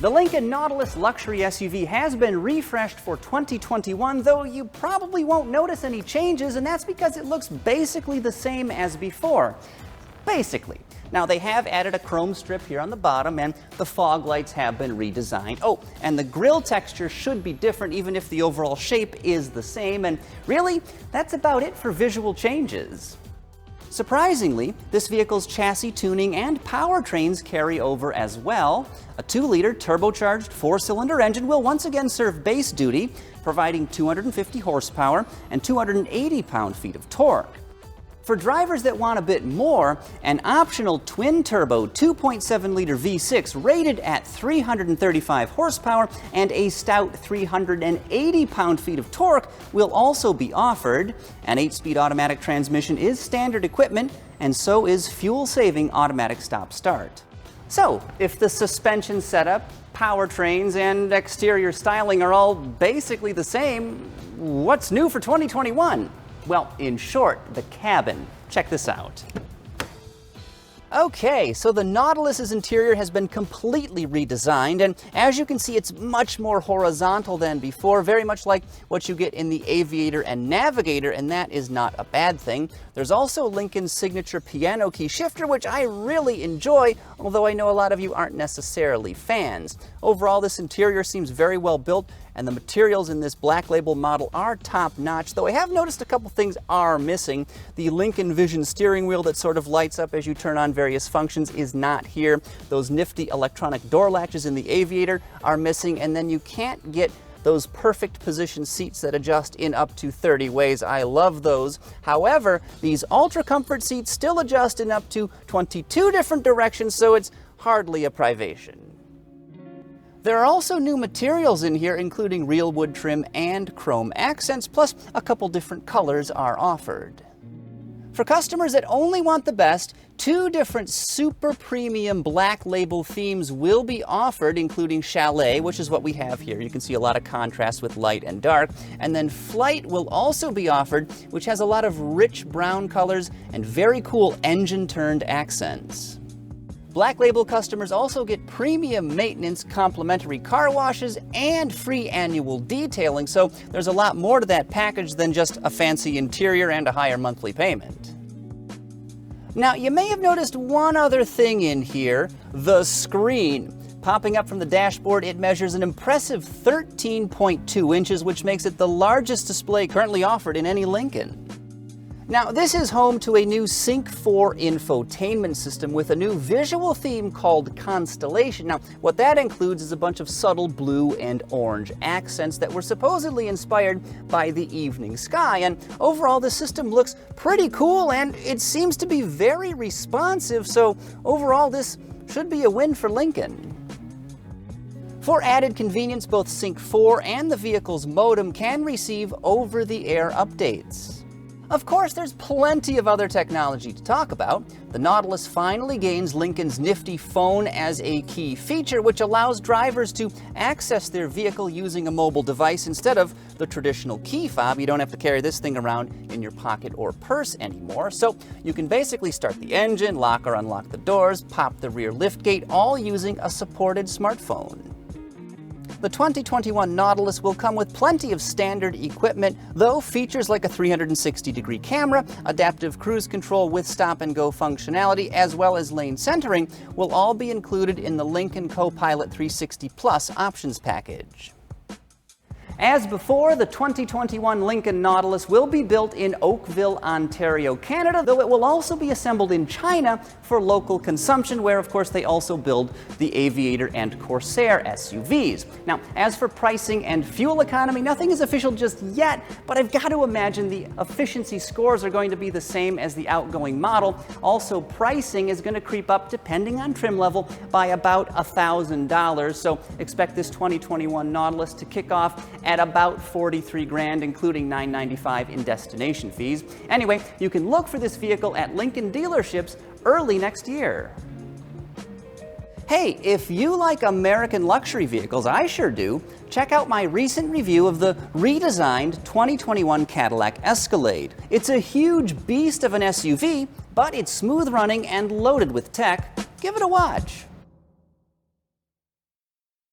The Lincoln Nautilus luxury SUV has been refreshed for 2021, though you probably won't notice any changes, and that's because it looks basically the same as before. Basically. Now, they have added a chrome strip here on the bottom, and the fog lights have been redesigned. Oh, and the grille texture should be different, even if the overall shape is the same, and really, that's about it for visual changes. Surprisingly, this vehicle's chassis tuning and powertrains carry over as well. A 2-liter turbocharged 4-cylinder engine will once again serve base duty, providing 250 horsepower and 280 pound-feet of torque. For drivers that want a bit more, an optional twin-turbo 2.7-liter V6 rated at 335 horsepower and a stout 380 pound-feet of torque will also be offered. An 8-speed automatic transmission is standard equipment, and so is fuel-saving automatic stop-start. So, if the suspension setup, powertrains, and exterior styling are all basically the same, what's new for 2021? Well, in short, the cabin. Check this out. Okay, so the Nautilus's interior has been completely redesigned, and as you can see, it's much more horizontal than before, very much like what you get in the Aviator and Navigator, and that is not a bad thing. There's also Lincoln's signature piano key shifter, which I really enjoy, although I know a lot of you aren't necessarily fans. Overall, this interior seems very well built, and the materials in this Black Label model are top-notch, though I have noticed a couple things are missing. The Lincoln Vision steering wheel that sort of lights up as you turn on various functions is not here. Those nifty electronic door latches in the Aviator are missing, and then you can't get those perfect position seats that adjust in up to 30 ways. I love those. However, these Ultra Comfort seats still adjust in up to 22 different directions, so it's hardly a privation. There are also new materials in here, including real wood trim and chrome accents, plus a couple different colors are offered. For customers that only want the best, 2 different super premium Black Label themes will be offered, including Chalet, which is what we have here. You can see a lot of contrast with light and dark. And then Flight will also be offered, which has a lot of rich brown colors and very cool engine-turned accents. Black Label customers also get premium maintenance, complimentary car washes, and free annual detailing, so there's a lot more to that package than just a fancy interior and a higher monthly payment. Now, you may have noticed one other thing in here, the screen. Popping up from the dashboard, it measures an impressive 13.2 inches, which makes it the largest display currently offered in any Lincoln. Now, this is home to a new Sync 4 infotainment system with a new visual theme called Constellation. Now, what that includes is a bunch of subtle blue and orange accents that were supposedly inspired by the evening sky. And overall, the system looks pretty cool, and it seems to be very responsive, so overall, this should be a win for Lincoln. For added convenience, both Sync 4 and the vehicle's modem can receive over-the-air updates. Of course, there's plenty of other technology to talk about. The Nautilus finally gains Lincoln's nifty phone as a key feature, which allows drivers to access their vehicle using a mobile device instead of the traditional key fob. You don't have to carry this thing around in your pocket or purse anymore. So you can basically start the engine, lock or unlock the doors, pop the rear liftgate, all using a supported smartphone. The 2021 Nautilus will come with plenty of standard equipment, though features like a 360-degree camera, adaptive cruise control with stop-and-go functionality, as well as lane centering, will all be included in the Lincoln Co-Pilot 360 Plus options package. As before, the 2021 Lincoln Nautilus will be built in Oakville, Ontario, Canada, though it will also be assembled in China for local consumption, where of course they also build the Aviator and Corsair SUVs. Now, as for pricing and fuel economy, nothing is official just yet, but I've got to imagine the efficiency scores are going to be the same as the outgoing model. Also, pricing is going to creep up, depending on trim level, by about $1,000, so expect this 2021 Nautilus to kick off at about 43 grand, including $995 in destination fees. Anyway, you can look for this vehicle at Lincoln dealerships early next year. Hey, if you like American luxury vehicles, I sure do, check out my recent review of the redesigned 2021 Cadillac Escalade. It's a huge beast of an SUV, but it's smooth running and loaded with tech. Give it a watch.